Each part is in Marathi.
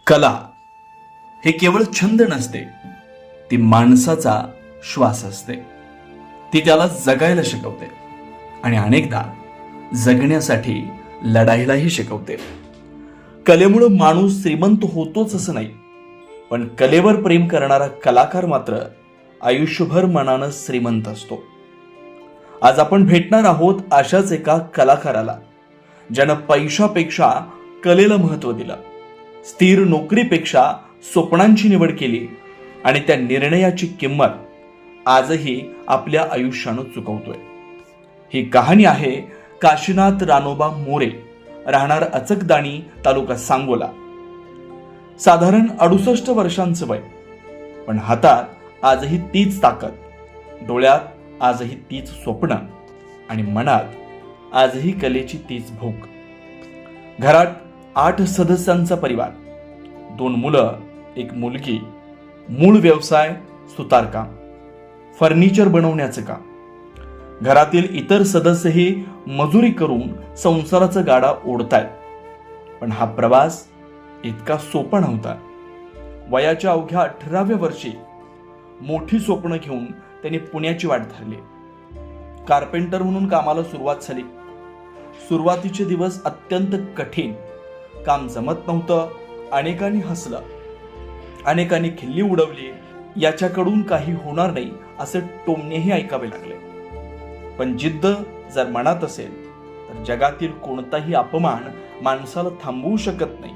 कला हे केवळ छंद नसते, ती माणसाचा श्वास असते. ती त्याला जगायला शिकवते आणि अनेकदा जगण्यासाठी लढायलाही शिकवते. कलेमुळे माणूस श्रीमंत होतोच असं नाही, पण कलेवर प्रेम करणारा कलाकार मात्र आयुष्यभर मनानं श्रीमंत असतो. आज आपण भेटणार आहोत अशाच एका कलाकाराला, ज्यानं पैशापेक्षा कलेला महत्व दिलं, स्थिर नोकरीपेक्षा स्वप्नांची निवड केली आणि त्या निर्णयाची किंमत आजही आपल्या आयुष्यानं चुकवतोय. ही कहाणी आहे काशीनाथ रानोबा मोरे, राहणार अचकदाणी, तालुका सांगोला. साधारण 68 वर्षांचं वय, पण हातात आजही तीच ताकद, डोळ्यात आजही तीच स्वप्न आणि मनात आजही कलेची तीच भूक. घरात 8 सदस्यांचा परिवार, 2 मुलं, 1 मुलगी. मूळ व्यवसाय सुतारकाम, फर्निचर बनवण्याचं काम. घरातील इतर सदस्यही मजुरी करून संसाराचा गाडा ओढतायत. पण हा प्रवास इतका सोपा नव्हता. वयाच्या अवघ्या 18व्या वर्षी मोठी स्वप्न घेऊन त्यांनी पुण्याची वाट धरली. कार्पेंटर म्हणून कामाला सुरुवात झाली. सुरुवातीचे दिवस अत्यंत कठीण. काम जमत नव्हतं. अनेकांनी हसलं, अनेकांनी खिल्ली उडवली. याच्याकडून काही होणार नाही असे टोमणेही ऐकावे लागले. पण जिद्द जर मनात असेल तर जगातील कोणताही अपमान माणसाला थांबवू शकत नाही.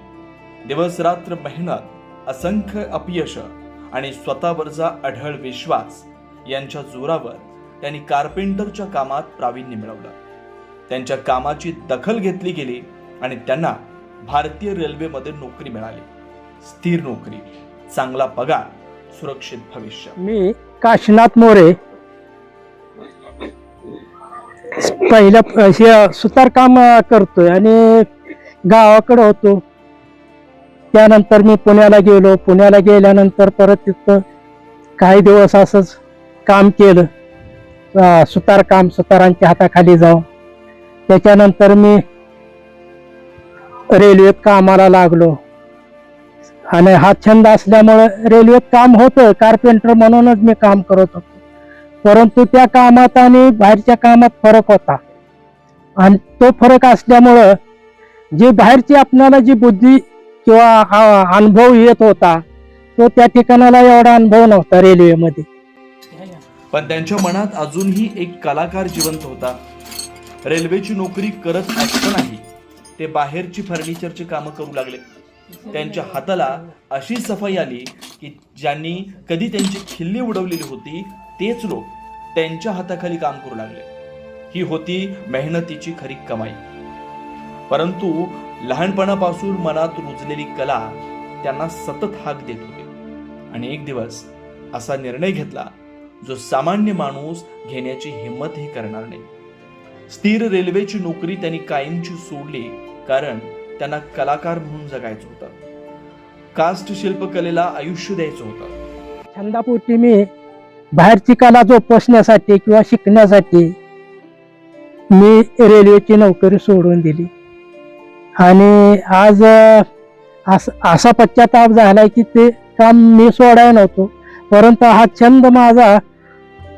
दिवस रात्र मेहनत, असंख्य अपयश आणि स्वतःवरचा अढळ विश्वास यांच्या जोरावर त्यांनी कार्पेंटरच्या कामात प्रावीण्य मिळवलं. त्यांच्या कामाची दखल घेतली गेली आणि त्यांना भारतीय रेल्वेमध्ये नोकरी मिळाली. स्थिर नोकरी, चांगला पगार, सुरक्षित भविष्य. मी काशीनाथ मोरे पहिल्या सुतारकाम करतोय आणि गावाकडे होतो. त्यानंतर मी पुण्याला गेलो. पुण्याला गेल्यानंतर परत तिथं काही दिवस असंच काम केलं, सुतारकाम, सुतारांच्या हाताखाली जाऊन. त्याच्यानंतर मी रेल्वेत कामाला लागलो आणि हा छंद असल्यामुळे रेल्वेत काम होतं. कार्पेंटर म्हणूनच मी काम करत होतो. परंतु त्या कामात आणि बाहेरच्या कामात फरक होता आणि तो फरक असल्यामुळं जी बाहेरची आपल्याला जी बुद्धी किंवा अनुभव येत होता तो त्या ठिकाणाला एवढा अनुभव नव्हता रेल्वेमध्ये. पण त्यांच्या मनात अजूनही एक कलाकार जिवंत होता. रेल्वेची नोकरी करत असतानाही ते बाहेरची फर्निचरची कामं करू लागले. त्यांच्या हाताला अशी सफाई आली की ज्यांनी कधी त्यांची खिल्ली उडवलेली होती तेच लोक त्यांच्या हाताखाली काम करू लागले. ही होती मेहनतीची खरी कमाई. परंतु लहानपणापासून मनात रुजलेली कला त्यांना सतत हाक देत होती आणि एक दिवस असा निर्णय घेतला जो सामान्य माणूस घेण्याची हिंमतही करणार नाही. स्थिर रेल्वेची नोकरी त्यांनी कायमची सोडली, कारण त्यांना कलाकार म्हणून जगायचं होतं. कास्ट शिल्पकलेला आयुष्य द्यायचं होतं. छंदापोटी मी बाहेरची कला जोपासण्यासाठी किंवा शिकण्यासाठी मी रेल्वेची नोकरी सोडून दिली आणि आज असा पश्चाताप झालाय की ते काम मी सोडायला नव्हतो, परंतु हा छंद माझा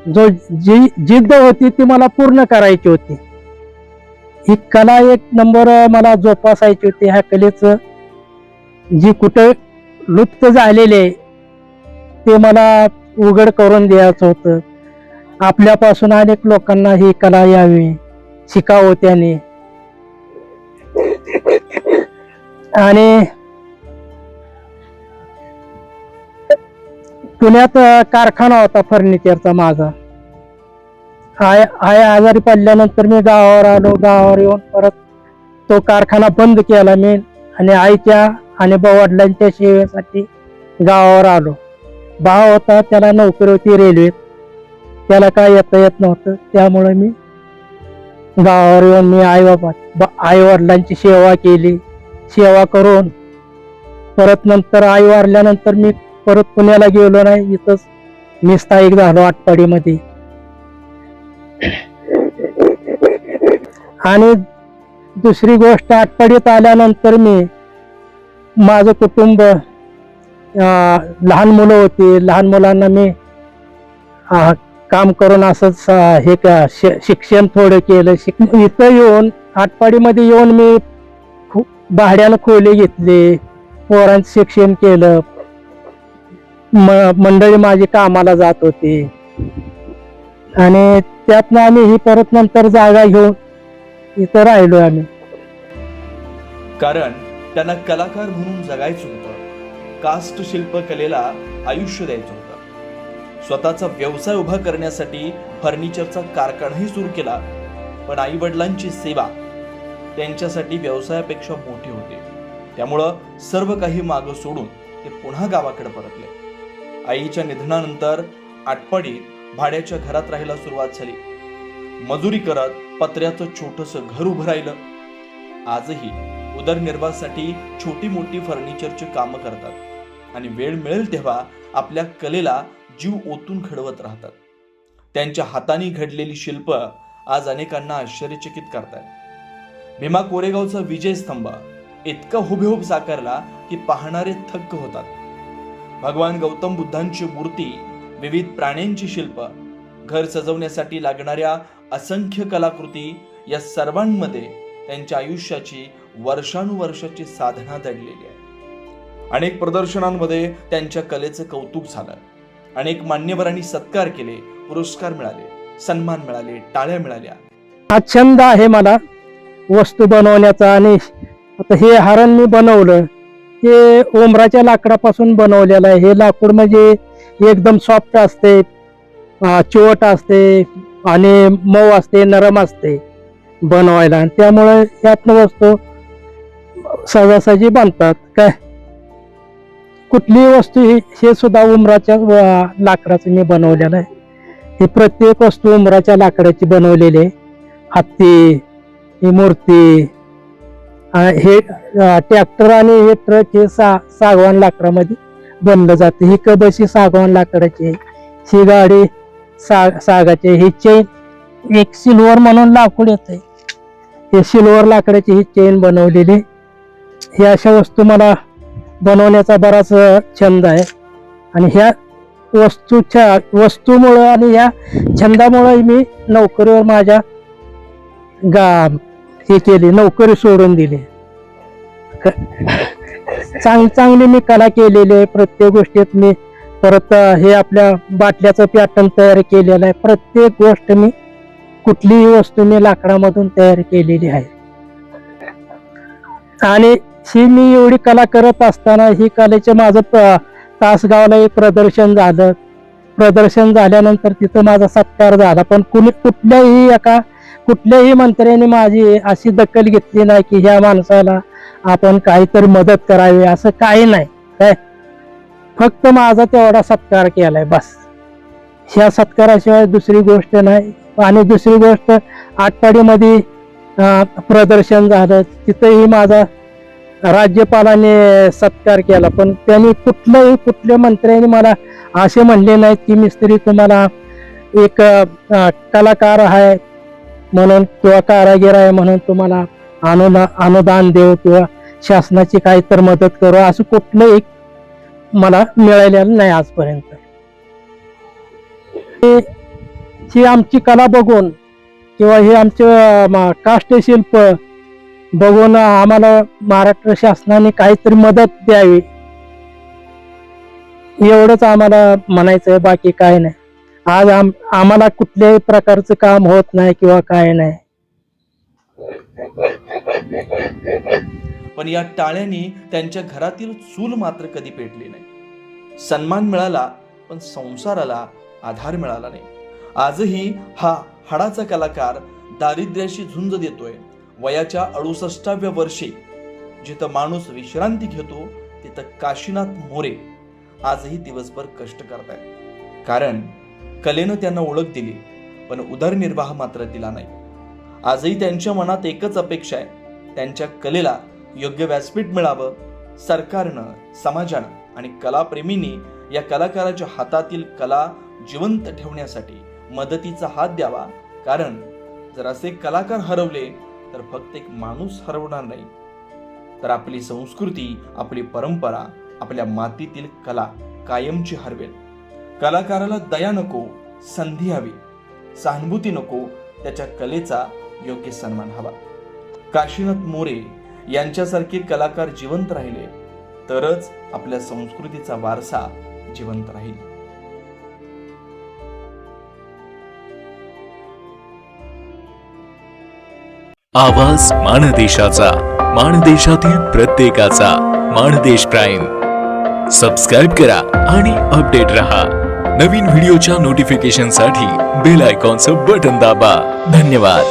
जो जिद्द होती ती मला पूर्ण करायची होती. ही कला एक नंबर मला जोपासायची होती. ह्या कलेचं जी कुठे लुप्त झालेले ते मला उघड करून द्यायचं होतं. आपल्यापासून अनेक लोकांना ही कला यावी, शिकावं त्याने. आणि पुण्यात कारखाना होता फर्निचरचा माझा. आई आजारी पडल्यानंतर मी गावावर आलो. गावावर येऊन परत तो कारखाना बंद केला मी आणि आईच्या आणि वडिलांच्या सेवेसाठी गावावर आलो. भाव होता, त्याला नोकरी होती रेल्वेत, त्याला काय येता येत नव्हतं. त्यामुळे मी गावावर येऊन मी आई वडिलांची सेवा केली. सेवा करून परत नंतर आई वारल्यानंतर मी परत पुण्याला गेलो नाही. इथंच मी स्थायिक झालो आटपाडीमध्ये. आणि दुसरी गोष्ट, आटपाडीत आल्यानंतर मी माझं कुटुंब, लहान मुलं होती, लहान मुलांना मी काम करून असंच शिक्षण थोडं केलं. इथं येऊन आटपाडीमध्ये येऊन मी भाड्यानं खोली घेतली, पोरांचं शिक्षण केलं. मंडळी माझी कामाला जात होती आणि त्यातनं आम्ही ही परत नंतर जागा घेऊन इथं राहिलो आम्ही. कारण त्यांना कलाकार म्हणून जगायचं होतं, कास्ट शिल्पकलेला आयुष्य द्यायचं होतं. स्वतःचा व्यवसाय उभा करण्यासाठी फर्निचरचा कारखानाही सुरू केला, पण आई वडिलांची सेवा त्यांच्यासाठी व्यवसायापेक्षा मोठी होती. त्यामुळं सर्व काही मागं सोडून ते पुन्हा गावाकडे परतले. आईच्या निधनानंतर आटपाडीत भाड्याच्या घरात राहायला सुरुवात झाली. मजुरी करत पत्र्याचं छोटंसं घर उभं राहिलं. आजही उदरनिर्वाहासाठी छोटी मोठी फर्निचरची कामं करतात आणि वेळ मिळेल तेव्हा आपल्या कलेला जीव ओतून घडवत राहतात. त्यांच्या हाताने घडलेली शिल्प आज अनेकांना आश्चर्यचकित करतात. भीमा कोरेगावचा विजय स्तंभ इतका हुबेहूब साकारला की पाहणारे थक्क होतात. भगवान गौतम बुद्धांची मूर्ती, विविध प्राण्यांची शिल्प, घर सजवण्यासाठी लागणाऱ्या असंख्य कलाकृती, या सर्वांमध्ये त्यांच्या आयुष्याची वर्षानुवर्षाची साधना दडलेली आहे. अनेक प्रदर्शनांमध्ये त्यांच्या कलेचं कौतुक झालं. अनेक मान्यवरांनी सत्कार केले, पुरस्कार मिळाले, सन्मान मिळाले, टाळ्या मिळाल्या. हा छंद आहे मला वस्तू बनवण्याचा. आणि आता हे हरण मी बनवलं, हे उमराच्या लाकडापासून बनवलेलं आहे. हे लाकूड म्हणजे एकदम सॉफ्ट असते, चिवट असते आणि मऊ असते, नरम असते बनवायला. आणि त्यामुळे यातनं वस्तू सहजासहजी बनतात. काय कुठलीही वस्तू हे सुद्धा उमराच्या लाकडाचं मी बनवलेलं आहे. ही प्रत्येक वस्तू उमराच्या लाकडाची बनवलेली आहे. हत्ती, ही मूर्ती, हे ट्रॅक्टर आणि हे ट्रक हे सागवान लाकडामध्ये बनलं जाते. ही कबशी सागवान लाकडाची आहे. ही गाडी सागाची आहे. ही चेन एक सिल्वर म्हणून लाकूड येते, हे सिल्वर लाकडाची ही चेन बनवलेली. हे अशा वस्तू मला बनवण्याचा बराच छंद आहे. आणि ह्या वस्तूमुळं आणि ह्या छंदामुळे मी नोकरीवर माझ्या हे केली, नोकरी सोडून दिली. चांगली मी कला केलेली आहे. प्रत्येक गोष्टीत मी परत हे आपल्या बाटल्याचं पॅटर्न तयार केलेलं आहे. प्रत्येक गोष्ट मी, कुठलीही वस्तू मी लाकडामधून तयार केलेली आहे. आणि ही मी एवढी कला करत असताना ही कलेचं माझं तासगावला एक प्रदर्शन झालं. प्रदर्शन झाल्यानंतर तिथं माझा सत्कार झाला. पण कुठल्याही मंत्र्याने माझी अशी दखल घेतली नाही की ह्या माणसाला आपण काहीतरी मदत करावी, असं काही नाही. काय फक्त माझा तेवढा सत्कार केलाय बस. ह्या सत्काराशिवाय दुसरी गोष्ट नाही. आणि दुसरी गोष्ट, आटपाडीमध्ये प्रदर्शन झालं, तिथंही माझा राज्यपालाने सत्कार केला. पण त्यांनी कुठल्या मंत्र्यांनी मला असे म्हणले नाहीत की मिस्त्री तुम्हाला एक कलाकार आहे म्हणून किंवा कारागीर आहे म्हणून तुम्हाला अनुदान देऊ किंवा शासनाची काहीतरी मदत करू, असं कुठलंही मला मिळालेलं नाही आजपर्यंत. ही आमची कला बघून किंवा हे आमचे काष्टशिल्प बघून आम्हाला महाराष्ट्र शासनाने काहीतरी मदत द्यावी, एवढंच आम्हाला म्हणायचं आहे. बाकी काय नाही. आज आम्हाला कुठल्याही प्रकारचं काम होत नाही किंवा काय नाही. पण या टाळ्यांनी त्यांच्या घरातील चूल मात्र कधी पेटली नाही. सन्मान मिळाला पण संसाराला आधार मिळाला नाही. आजही हा हाडाचा कलाकार दारिद्र्याशी झुंज देतोय. वयाच्या 68व्या वर्षी जिथं माणूस विश्रांती घेतो तिथं काशीनाथ मोरे आजही दिवसभर कष्ट करतायत. कारण कलेनं त्यांना ओळख दिली पण उदरनिर्वाह मात्र दिला नाही. आजही त्यांच्या मनात एकच अपेक्षा आहे, त्यांच्या कलेला योग्य व्यासपीठ मिळावं. सरकारनं, समाजानं आणि कलाप्रेमींनी या कलाकाराच्या हातातील कला जिवंत ठेवण्यासाठी मदतीचा हात द्यावा. कारण जर असे कलाकार हरवले तर फक्त एक माणूस हरवणार नाही, तर आपली संस्कृती, आपली परंपरा, आपल्या मातीतील कला कायमची हरवेल. कलाकाराला दया नको, संधी हवी, सहानुभूती नको, त्याच्या कलेचा योग्य सन्मान हवा. काशीनाथ मोरे यांच्यासारखे कलाकार जिवंत राहिले तरच आपल्या संस्कृतीचा वारसा जिवंत राहील. आवाज माणदेशाचा, माणदेशातील प्रत्येकाचा. माणदेश प्राईम सबस्क्राईब करा आणि अपडेट रहा. नवीन व्हिडिओच्या नोटिफिकेशनसाठी बेल आयकॉनचं बटन दाबा. धन्यवाद.